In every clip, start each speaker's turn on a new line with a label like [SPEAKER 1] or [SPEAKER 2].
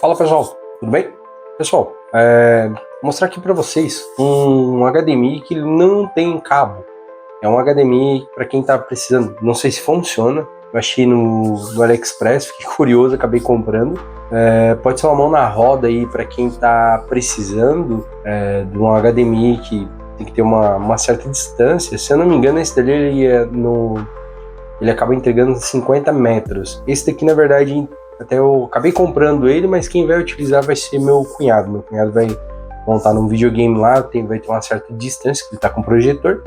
[SPEAKER 1] Fala pessoal, tudo bem? Pessoal, vou mostrar aqui para vocês um HDMI que não tem cabo. É um HDMI para quem tá precisando, não sei se funciona, eu achei no AliExpress, fiquei curioso, acabei comprando. Pode ser uma mão na roda aí para quem tá precisando de um HDMI que tem que ter uma certa distância. Se eu não me engano, esse dele ele acaba entregando 50 metros. Esse daqui, na verdade, até eu acabei comprando ele, mas quem vai utilizar vai ser meu cunhado. Meu cunhado vai montar num videogame lá, vai ter uma certa distância, que ele tá com projetor.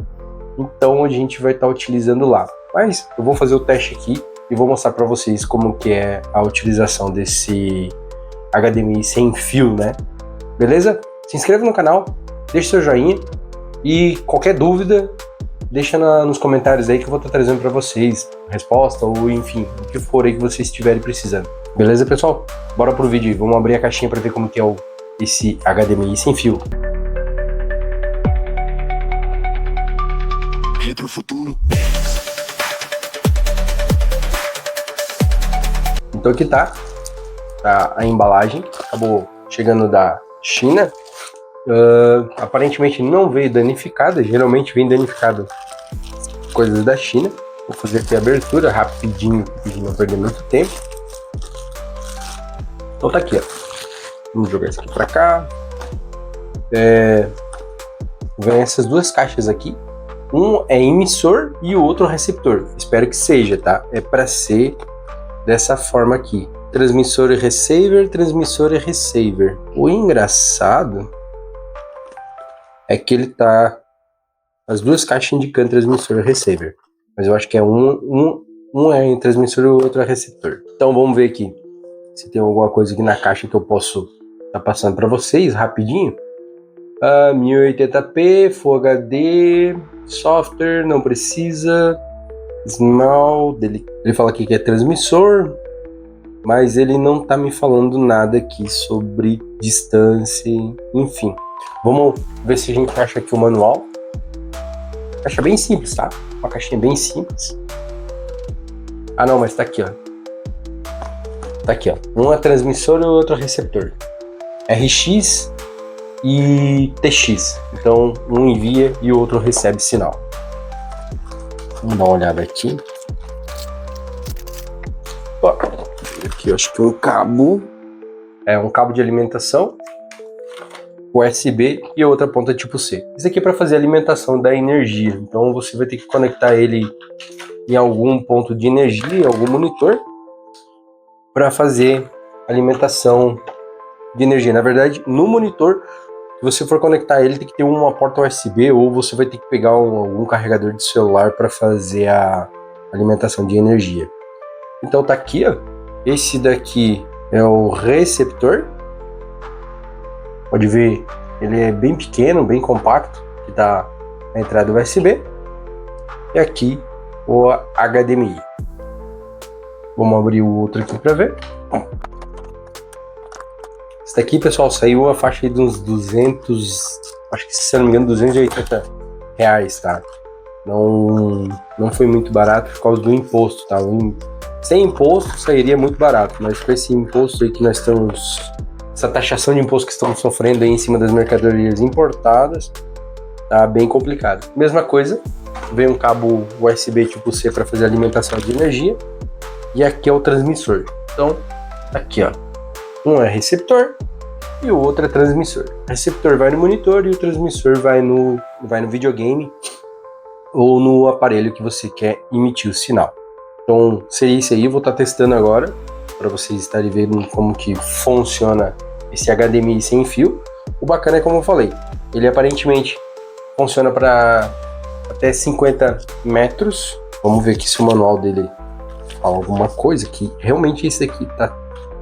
[SPEAKER 1] Então a gente vai estar utilizando lá. Mas eu vou fazer o teste aqui e vou mostrar para vocês como que é a utilização desse HDMI sem fio, né? Beleza? Se inscreva no canal, deixe seu joinha e qualquer dúvida, deixa nos comentários aí que eu vou estar trazendo para vocês resposta ou enfim, o que for aí que vocês estiverem precisando. Beleza, pessoal? Bora pro vídeo. Vamos abrir a caixinha para ver como que é esse HDMI sem fio. Retrofuturo. Então aqui tá a embalagem, acabou chegando da China. Aparentemente não veio danificada, geralmente vem danificado coisas da China. Vou fazer aqui a abertura rapidinho, para não perder muito tempo. Então tá aqui, ó. Vamos jogar isso aqui pra cá. Vem essas duas caixas aqui. Um é emissor e o outro receptor. Espero que seja, tá? É para ser dessa forma aqui. Transmissor e receiver, transmissor e receiver. O engraçado é que ele tá as duas caixas indicando transmissor e receiver. Mas eu acho que é um é transmissor e o outro é receptor. Então vamos ver aqui se tem alguma coisa aqui na caixa que eu posso estar passando para vocês rapidinho. 1080p, Full HD, software, não precisa. Small, ele fala aqui que é transmissor, mas ele não tá me falando nada aqui sobre distância, enfim. Vamos ver se a gente acha aqui o manual. Caixa bem simples, tá? Uma caixinha bem simples. Ah não, mas tá aqui, ó. Tá aqui, ó. Um é transmissor e o outro é receptor. RX e TX. Então, um envia e o outro recebe sinal. Vamos dar uma olhada aqui. Ó, aqui eu acho que é um cabo. É um cabo de alimentação. USB e outra ponta tipo C. Isso aqui é para fazer a alimentação da energia. Então você vai ter que conectar ele em algum ponto de energia, em algum monitor, para fazer alimentação de energia. Na verdade, no monitor, se você for conectar ele, tem que ter uma porta USB ou você vai ter que pegar algum carregador de celular para fazer a alimentação de energia. Então tá aqui, ó. Esse daqui é o receptor. Pode ver, ele é bem pequeno, bem compacto, que tá a entrada USB. E aqui o HDMI. Vamos abrir o outro aqui para ver. Esse daqui, pessoal, saiu a faixa de uns 200, acho que se não me engano, 280 reais, tá? Não foi muito barato por causa do imposto, tá? Sem imposto sairia muito barato, mas com esse imposto aí que nós estamos, essa taxação de imposto que estamos sofrendo aí em cima das mercadorias importadas, tá bem complicado. Mesma coisa, vem um cabo USB tipo C para fazer alimentação de energia, e aqui é o transmissor. Então, aqui ó, um é receptor e o outro é transmissor. O receptor vai no monitor e o transmissor vai no videogame ou no aparelho que você quer emitir o sinal. Então seria isso aí, eu vou estar testando agora para vocês estarem vendo como que funciona esse HDMI sem fio. O bacana é como eu falei, ele aparentemente funciona para até 50 metros. Vamos ver aqui se o manual dele fala alguma coisa, que realmente esse aqui tá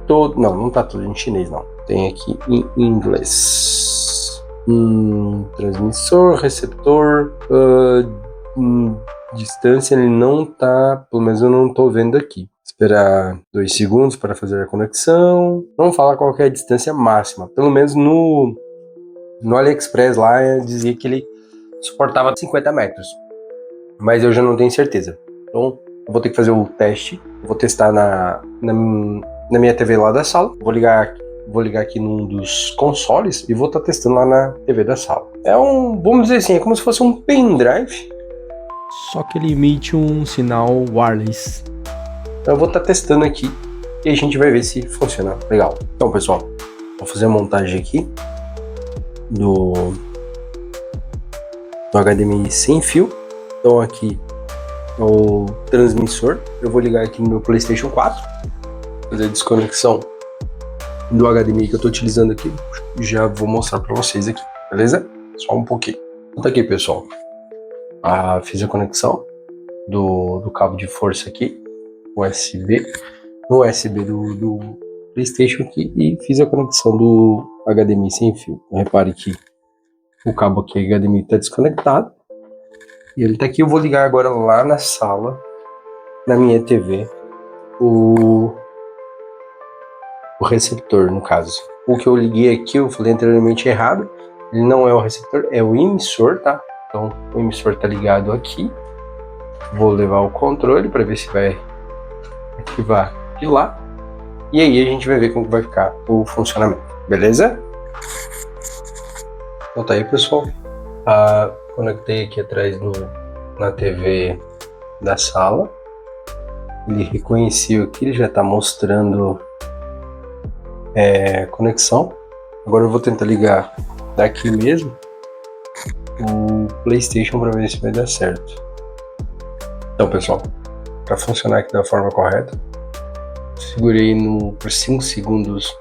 [SPEAKER 1] todo, não tá todo em chinês não, tem aqui em inglês. Transmissor, receptor, distância ele não tá, pelo menos eu não tô vendo aqui. Esperar 2 segundos para fazer a conexão. Não fala qual que é a distância máxima, pelo menos no AliExpress lá dizia que ele suportava 50 metros, mas eu já não tenho certeza. Então eu vou ter que fazer o teste, vou testar na minha TV lá da sala. Vou ligar vou ligar aqui num dos consoles e vou estar testando lá na TV da sala. Vamos dizer assim, é como se fosse um pendrive.
[SPEAKER 2] Só que ele emite um sinal wireless.
[SPEAKER 1] Então eu vou estar testando aqui e a gente vai ver se funciona legal. Então, pessoal, vou fazer a montagem aqui do HDMI sem fio. Então aqui é o transmissor. Eu vou ligar aqui no meu PlayStation 4, fazer a desconexão do HDMI que eu estou utilizando aqui. Já vou mostrar para vocês aqui, beleza? Só um pouquinho. Então tá aqui, pessoal. Fiz a conexão do cabo de força aqui, USB, no USB do PlayStation aqui, e fiz a conexão do HDMI sem fio. Repare que o cabo aqui HDMI está desconectado e ele está aqui. Eu vou ligar agora lá na sala, na minha TV, o receptor, no caso. O que eu liguei aqui, eu falei anteriormente errado, ele não é o receptor, é o emissor, tá? Então o emissor está ligado aqui. Vou levar o controle para ver se vai ativar de lá. E aí a gente vai ver como vai ficar o funcionamento, beleza? Então tá aí, pessoal. Conectei aqui atrás na TV da sala. Ele reconheceu aqui, ele já está mostrando conexão. Agora eu vou tentar ligar daqui mesmo o PlayStation para ver se vai dar certo. Então, pessoal, para funcionar aqui da forma correta, segurei por 5 segundos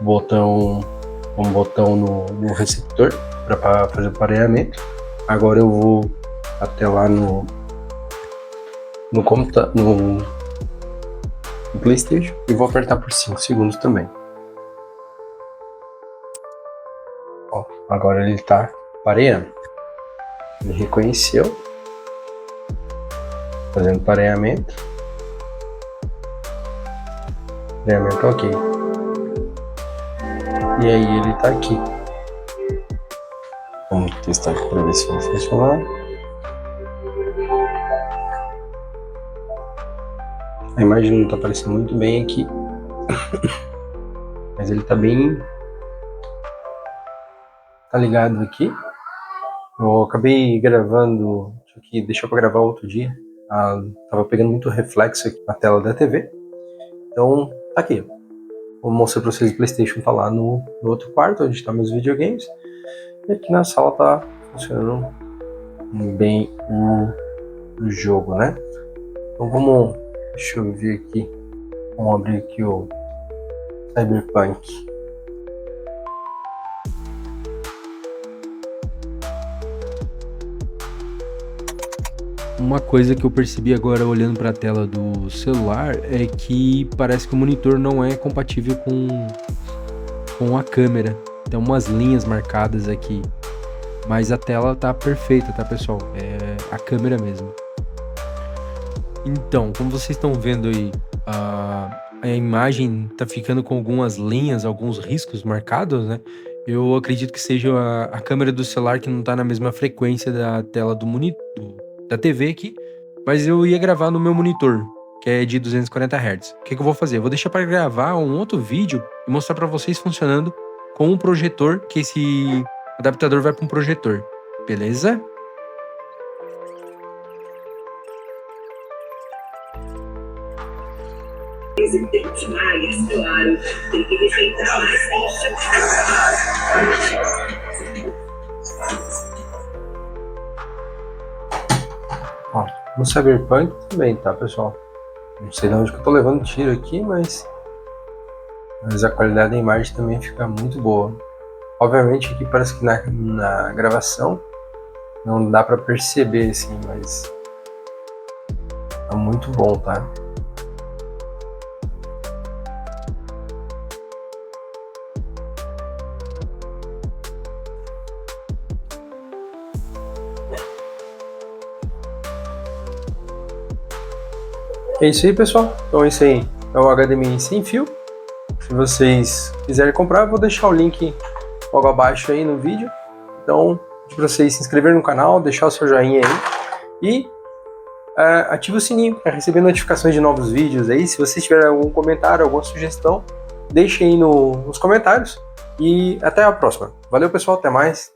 [SPEAKER 1] um botão no receptor para fazer o pareamento. Agora eu vou até lá no PlayStation e vou apertar por 5 segundos também. Ó, agora ele está pareando. Ele reconheceu, fazendo pareamento. Pareamento ok. E aí ele tá aqui. Vamos testar aqui para ver se vai funcionar. A imagem não tá aparecendo muito bem aqui, mas ele tá bem. Tá ligado aqui. Eu acabei gravando, deixou para gravar outro dia. Tava pegando muito reflexo aqui na tela da TV. Então tá aqui. Vou mostrar para vocês o PlayStation tá lá no outro quarto, onde estão meus videogames. E aqui na sala tá funcionando bem o jogo, né? Então deixa eu ver aqui. Vamos abrir aqui o Cyberpunk.
[SPEAKER 2] Uma coisa que eu percebi agora olhando para a tela do celular é que parece que o monitor não é compatível com a câmera. Tem umas linhas marcadas aqui, mas a tela tá perfeita, tá, pessoal? É a câmera mesmo. Então, como vocês estão vendo aí, a imagem tá ficando com algumas linhas, alguns riscos marcados, né? Eu acredito que seja a câmera do celular que não tá na mesma frequência da tela do monitor, da TV aqui, mas eu ia gravar no meu monitor, que é de 240 Hz. O que eu vou fazer? Eu vou deixar para gravar um outro vídeo e mostrar para vocês funcionando com um projetor, que esse adaptador vai para um projetor, beleza?
[SPEAKER 3] Presidente Maia, claro, tem que respeitar
[SPEAKER 1] Ó, no Cyberpunk também, tá, pessoal? Não sei de onde que eu tô levando tiro aqui, mas a qualidade da imagem também fica muito boa. Obviamente aqui parece que na gravação não dá pra perceber assim, mas tá muito bom, tá? É isso aí, pessoal. Então esse aí é o HDMI sem fio. Se vocês quiserem comprar, eu vou deixar o link logo abaixo aí no vídeo. Então, para vocês se inscreverem no canal, deixar o seu joinha aí e ative o sininho para receber notificações de novos vídeos aí. Se vocês tiverem algum comentário, alguma sugestão, deixem aí nos comentários e até a próxima. Valeu, pessoal, até mais.